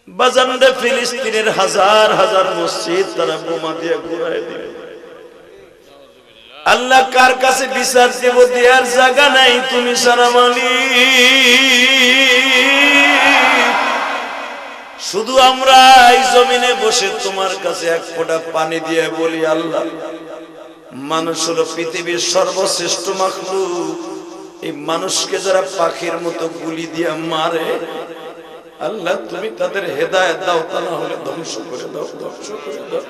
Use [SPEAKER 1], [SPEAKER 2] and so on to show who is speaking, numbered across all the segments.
[SPEAKER 1] বাজানরে ফিলিস্তিনের হাজার হাজার মসজিদ তারা বোমা দিয়ে ঘুরায় দিবে। আল্লাহ কার কাছে বিচার দেব? দেওয়ার জায়গা নাই, তুমি সারা মালিক। শুধু আমরা এই জমিনে বসে তোমার কাছে এক ফোঁটা পানি দিয়ে বলি, আল্লাহ মানুষ হলো পৃথিবীর সর্বশ্রেষ্ঠ মাখলুক। এই মানুষকে যারা পাখির মতো গুলি দিয়ে মারে, আল্লাহ তুমি তাদের হেদায়েত দাও, তা না হলে ধ্বংস করে দাও, ধ্বংস করে দাও।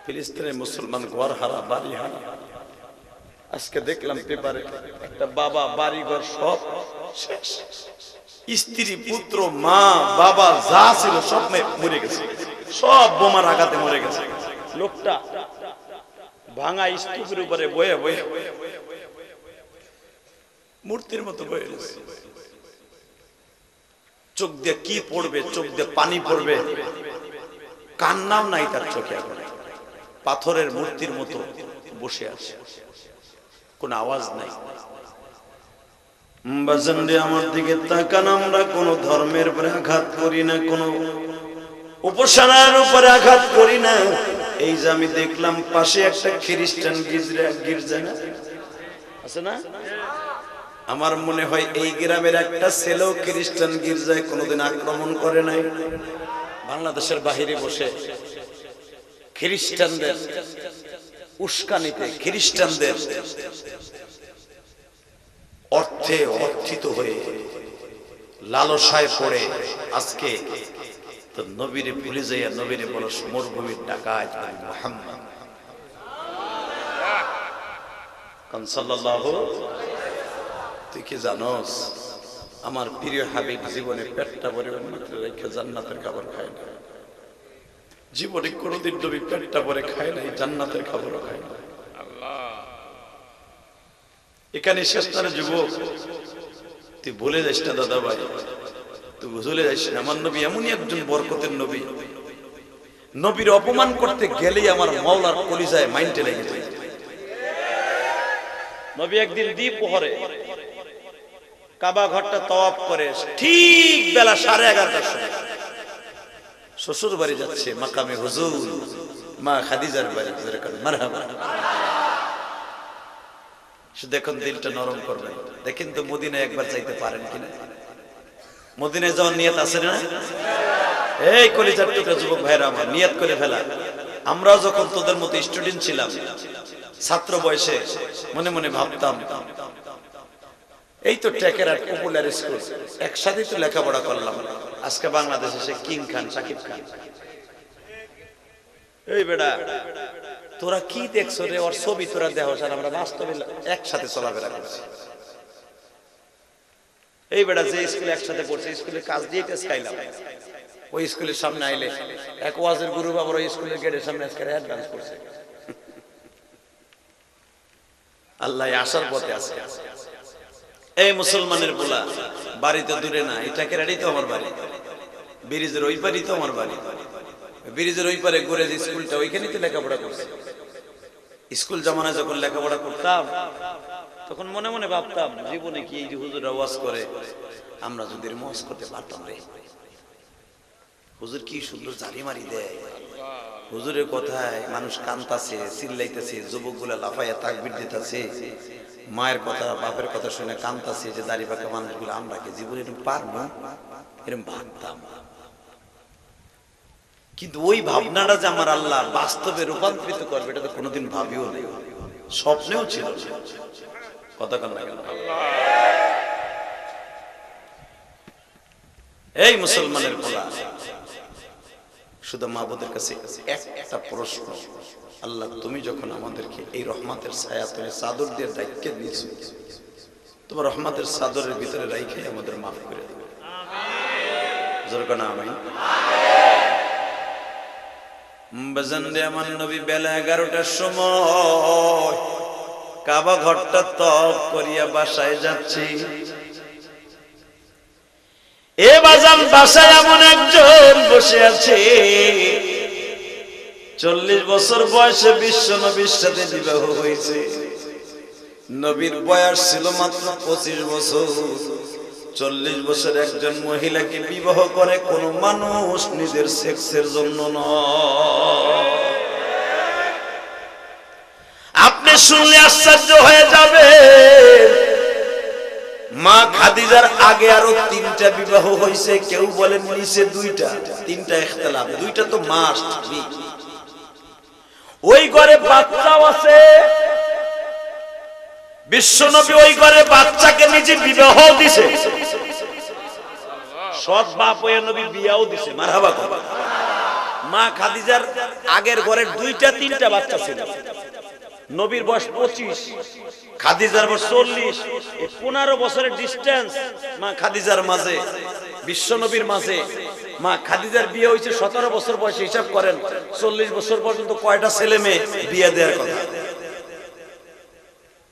[SPEAKER 1] ফিলিস্তিনের মুসলমান ঘর হারা, বাড়ি হারা। আজকে দেখলাম পেপারে একটা বাবা বাড়ি ঘর সব শেষ, স্ত্রী পুত্র মা বাবা যা ছিল সব মরে গেছে, সব বোমার আঘাতে মরে গেছে। লোকটা ভাঙা স্তূপের উপরে বয়ে বয়ে মূর্তির মতো বয়ে গেছে। চোখ দিয়ে কি পড়বে, চোখ দিয়ে পানি পড়বে, কান্নাও নাই তার চোখে। এখন পাথরের মূর্তির মতো বসে আছে, কোন আওয়াজ নাই। বাজানরে আমার দিকে তাকান, আমরা কোন ধর্মের উপরে আঘাত করি না, কোন উপাসনার উপরে আঘাত করি না। এই যে আমি দেখলাম পাশে একটা খ্রিস্টান গির্জা আছে না, আমার মনে হয় এই গ্রামের একটা ছেলেও খ্রিস্টান গির্জায় কোনোদিন আক্রমণ করে নাই। বাংলাদেশের বাহিরে বসে খ্রিস্টানদের উস্কানিতে, খ্রিস্টানদের অর্থে অর্থিত হয়ে লালসায় পড়ে আজকে তো নবীরে ভুলে যাইয়া নবীরে বলো মরুভূমির ডাকাত মুহাম্মদ সাল্লাল্লাহু। তুই কি জানোস আমার প্রিয় হাবিব জীবনে পেটটা ভরে রেখে জান্নাতের খাবার খায় না। জীবনে কোনোদিন নবী পেটটা ভরে খায় নাই, জান্নাতের খাবারও খায় না। এখানে শেষটার যুবক, তুই ভুলে যাস না দাদা ভাই, তুই ভুলে যাস না আমার নবী এমনই একজন বরকতের নবী। নবীর অপমান করতে গেলেই আমার মাওলার কলিজায় মাইন্ডে লেগে যায়। নবী একদিন দ্বিপ্রহরে কাবা ঘরটা তওয়াফ করে ঠিক বেলা 11:30টার সময় শ্বশুর বাড়ি যাচ্ছে, মাকামে হুজুর মা খাদিজার বাড়ি। মারহাবা। দেখুন দিলটা নরম করবেন। দেখেন তো মদিনায় একবার যাইতে পারেন কিনা? মদিনায় যাওয়ার নিয়ত আছে না? এই কলিজার টুকরা যুবক ভাইরা আমার, নিয়ত করে ফেলা। আমরা যখন তোদের মতো স্টুডেন্ট ছিলাম, ছাত্র বয়সে মনে মনে ভাবতাম এই তো টেকের আর পপুলার স্কুল, একসাথে তো লেখাপড়া করলাম। আজকে বাংলাদেশে সে কিং খান, সাকিব খান। এই বেটা তোরা কি দেখছো রে? ওর ছবি তোরা দেহ, আমরা বাস্তবে একসাথে চলাফেরা করছি। এই বেটা যে স্কুলে একসাথে পড়ছে, স্কুলের কাজ দিয়ে খাইলাম, ওই স্কুলের সামনে আইলে এক ওয়াজের গুরু বাবার ওই স্কুলের গেটের সামনে আজকে অ্যাডভান্স করছে। আল্লাহ আসার পথে আছে। এই মুসলমানের পোলা বাড়িতে দূরে না, এটাকে রেডি তো আমার বাড়ি, ব্রিজের ওই পারই তো আমার বাড়ি। ব্রিজের ওই পারে ঘুরে যে স্কুলটা, ওইখানেই তো লেখাপড়া করছে। স্কুল জামানায় যখন লেখাপড়া করতাম তখন মনে মনে ভাবতাম জীবনে কি এই যে হুজুর আওয়াজ করে আমরা যদি মওয়াজ করতে পারতাম রে। হুজুর কি সুন্দর জারি মারি দেয়, হুজুরের কথায় মানুষ কান্তাছে, চিল্লাইতেছে, যুবকগুলা লাফাইয়া তাকবীর দিতেছে, মায়ের কথা বাপের কথা শুনে কান্তাছে যে দাড়ি পাকা মানুষগুলো আমরা কি জীবনে এরকম পারবো? এরকম ভাবতাম। কিন্তু ওই ভাবনাটা যে আমার আল্লাহ বাস্তবে রূপান্তরিত করবে এটা তো কোনোদিন ভাবিও নেই, স্বপ্নেও ছিল। কথা কন না কেন? এই মুসলমানের পোলা, শুধু মাবুদের কাছে একটা প্রশ্ন, আল্লাহ তুমি যখন আমাদেরকে এই রহমতের ছায়া তলে চাদর দিয়ে রাইখে দিয়েছো, তোমার রহমতের চাদরের ভিতরে রাইখে আমাদের মাফ করে দেবে। জোরে কন আমিন। বাজানরে আমার নবী বেলা 11টার সময় কাবা ঘরটা তওয়াফ করিয়া বাসায় যাচ্ছি। এ বাজান বাসায় এমন একজন বসে আছে 40 বছর বয়সে বিশ্ব নবীর সাথে বিবাহ হয়েছে। নবীর বয়স ছিল মাত্র 25 বছর। 40 বছর একজন মহিলাকে বিবাহ করে কোন মানুষ নিজের সেক্সের জন্য নয়। আপনি শুনলে আশ্চর্য হয়ে যাবে, মা খাদিজার আগে আরো 3টা বিবাহ হয়েছে, কেউ বলেন নিচে 2টা, 3টা ইখতিলাফ, 2টা তো মাস্ট বি। ওই ঘরে বাচ্চাও আছে, বিশ্বনবী ওই ঘরে বাচ্চাকে নিজে বিবাহ দিছে, সৎ বাপ হয়ে নবী বিয়াও দিছে। মারহাবা। মা খাদিজার আগের ঘরে 2টা 3টা বাচ্চা ছিল। নবীর বয়স 25, খাদিজার বয়স 40, এই 15 বছরের ডিস্টেন্স মা খাদিজার মাঝে, বিশ্ব নবীর মাঝে। মা খাদিজার বিয়ে হয়েছে 17 বছর বয়সে, হিসাব করেন 40 বছর পর্যন্ত কয়টা ছেলে মেয়ে বিয়ে দেওয়ার কথা।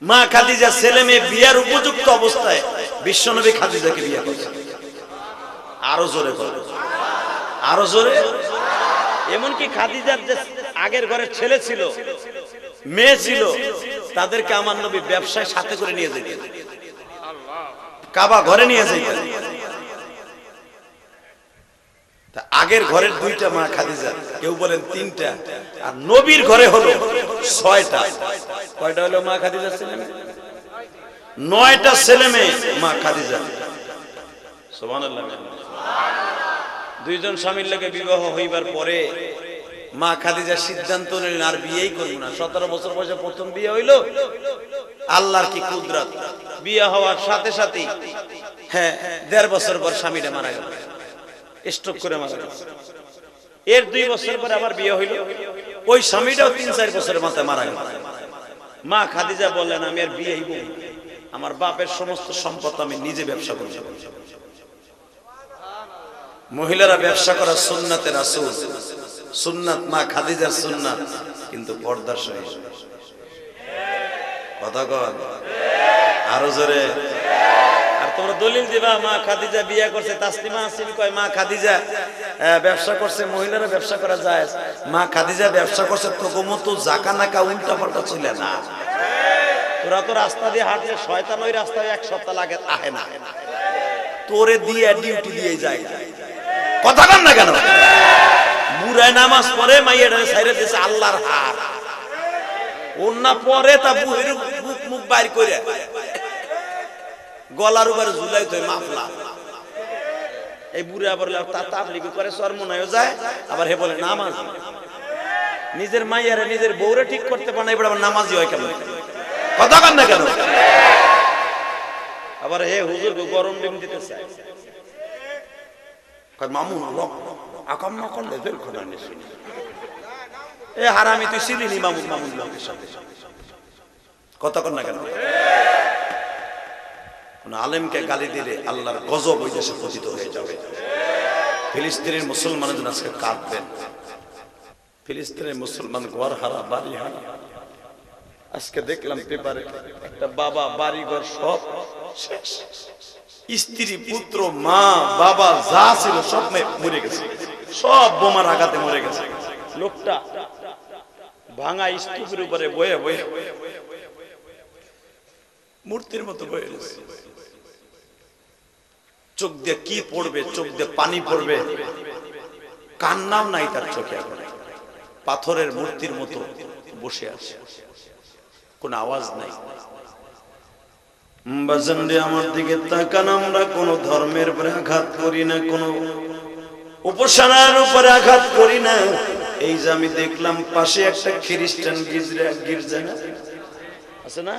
[SPEAKER 1] মা খাদিজা ছেলে মেয়ে বিয়ার উপযুক্ত অবস্থায় বিশ্ব নবী খাদিজাকে বিয়ে করছে। আরো জোরে করে, আরো জোরে। এমনকি খাদিজার যে আগের ঘরের ছেলে ছিল, মেয়ে ছিল, তাদেরকে আমার নবী ব্যবসায় সাথে করে নিয়ে যেতেন, কাবা ঘরে নিয়ে যেতেন। আগের ঘরের 2টা মা খাদিজা, কেউ বলেন 3টা, আর নবীর ঘরে হলো 6টা। কয়টা হলো মা খাদিজার ছেলে মেয়ে? 9টা ছেলে মেয়ে মা খাদিজা। সুবহানাল্লাহ। 2জন স্বামীর লাগে বিবাহ হইবার পরে মা খাদিজা সিদ্ধান্ত নিলেন আর বিয়েই করব না। 17 বছর বয়সে প্রথম বিয়ে হইলো। আল্লাহর কি কুদরত, বিয়ে হওয়ার সাথে সাথেই 1.5 বছর পর স্বামীটা মারা গেল, স্ট্রোক করে মারা গেল। এর 2 বছর পরে আবার বিয়ে হইলো, ওই স্বামীটাও 3-4 বছরের মাথায় মারা গেল। মা খাদিজা বললেন আমি আর বিয়ে হইব, আমার বাপের সমস্ত সম্পদ আমি নিজে ব্যবসা করব। মহিলারা ব্যবসা করা সুন্নাতে রাসূল, সুন্নাত মা খাদিজার সুন্নাত, কিন্তু পর্দার সহিত। কথা কন আরো জোরে। আর তোমরা দলিল দিবা মা খাদিজা বিয়ে করছে, তাসলিমা আসিম কয় মা খাদিজা ব্যবসা করছে, মহিলারা ব্যবসা করা যায়। মা খাদিজা ব্যবসা করছে তোকে মতো জাকা নাকা উল্টা পাল্টা চলে না। তোরা তো রাস্তা দিয়ে হাঁটলে শয়তান ওই রাস্তায় 1 সপ্তাহ লাগে আহে না, তোরে দিয়ে ডিউটি দিয়ে যায়। কথা কন না কেন? বুড়ায় নামাজ পড়ে মাইয়াটা ছাইরে দিয়েছে আল্লাহর হাত, ওন্না পরে তা বুহের বুক মুখ বাইর করে গলার উপরে ঝুলাই তো মাফলা। এই বুড়া আবার তাবলিগ করে চরমনায়ও যায়, আবার হে বলে নামাজ। নিজের মাইয়ারে নিজের বউরে ঠিক করতে পারে না, এবার আবার নামাজি হয় কেন? কথা কন না কেন? আবার হে হুজুর গরম ডিম দিতে চায়, কয় মামুন আকাম না করলে বের খোলা নিস। এ হারামি তুই চিনিনি মামুন, মামুন লোকের সাথে কথা কন না কেন? কোন আলেমকে গালি দিলে আল্লাহর গজব ওই দেশে পতিত হয়ে যাবে। ফিলিস্তিনের মুসলমানদের আজকে কাঁদবেন। ফিলিস্তিনের মুসলমান ঘর হারা, বাড়ি হারা। আজকে দেখলাম পেপারে একটা বাবা বাড়ি ঘর সব শেষ, স্ত্রী পুত্র মা বাবা যা ছিল সব মরে গেছে, সব বোমার আঘাতে মরে গেছে। লোকটা ভাঙা স্তূপের উপরে বয়ে বয়ে মূর্তির মতো বয়ে গেছে। চোখ দিয়ে কি পড়বে, চোখ দিয়ে পানি পড়বে, কান্নাও নাই তার চোখে। এখন পাথরের মূর্তির মতো বসে আছে, কোন আওয়াজ নাই। বাজানরে আমার দিকে তাকান, আমরা কোন ধর্মের উপরে আঘাত করি না, কোন উপাসনার উপরে আঘাত করি না। এই যে আমি দেখলাম পাশে একটা খ্রিস্টান গির্জা আছে না,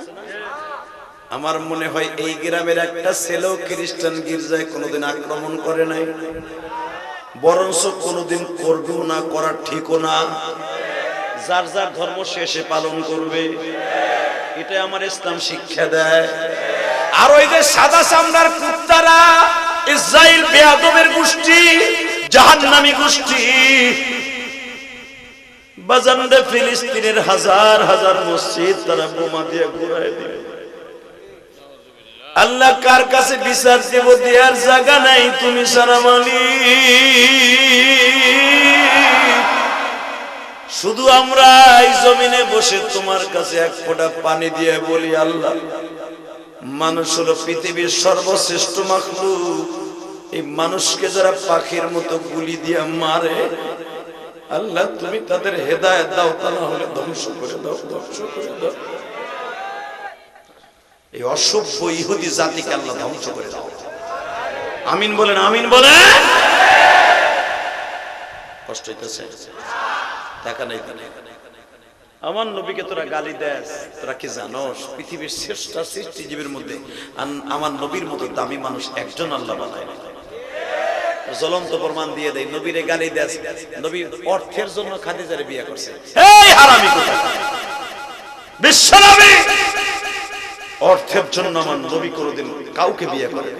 [SPEAKER 1] আমার মনে হয় এই গ্রামের একটা ছেলেও খ্রিস্টান গির্জায় কোনোদিন আক্রমণ করে নাই, বরঞ্চ কোনোদিন করবেও না, করা ঠিকও না। যার যার ধর্ম শেষে পালন করবে, এটা আমার ইসলাম শিক্ষা দেয়। আর ওই যে সাদা চামড়ার কুত্তারা, ইসরাইল বেয়াদবের গোষ্ঠী, জাহান্নামী গোষ্ঠী, বাজানরে ফিলিস্তিনের হাজার হাজার মসজিদ তারা বোমা দিয়ে ঘুরায় দিবে। আল্লাহ কার কাছে বিচার দেব? দেওয়ার জায়গা নাই, তুমি সারা মালিক। শুধু আমরা এই জমিনে বসে তোমার কাছে 1 ফোঁটা পানি দিয়ে বলি আল্লাহ মানুষ হলো পৃথিবীর সর্বশ্রেষ্ঠ মাখলুক। এই মানুষকে যারা পাখির মতো গুলি দিয়ে মারে, আল্লাহ তুমি তাদের হেদায়েত দাও, তা না হলে ধ্বংস করে দাও, ধ্বংস করে দাও। এই অসভ্য ইহুদি জাতিকে আল্লাহ ধ্বংস করে দাও। আমিন বলেন, আমিন বলেন। কষ্ট হইতেছে? দেখা নাই আমার নবীকে তোরা গালি দেস, তোরা কি জানোস পৃথিবীর শ্রেষ্ঠ সৃষ্টিজীবীর মধ্যে আমার নবীর মতো দামি মানুষ একজন আল্লাহ বানায়। জ্বলন্ত প্রমাণ দিয়ে দেয়, নবীরে গালি দেস, নবী অর্থের জন্য খাদিজারে বিয়ে করছে। এই হারামি কোথাকার বিশ্বনবী অর্থের জন্য আমার নবী কোনদিন কাউকে বিয়ে করে।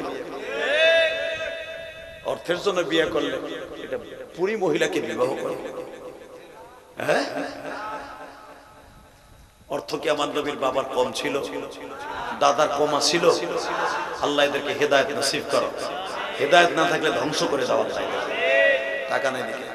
[SPEAKER 1] অর্থের জন্য বিয়ে করলে এটা পুরী মহিলাকে বিবাহ করে। হ্যাঁ, অর্থ কি আমার নবীর বাবার কম ছিল, দাদার কমা ছিল? আল্লাহ এদেরকে হেদায়েত নসিব করো। হেদায়েত না থাকলে ধ্বংস করে দেওয়া যায়। টাকা নেই দিকে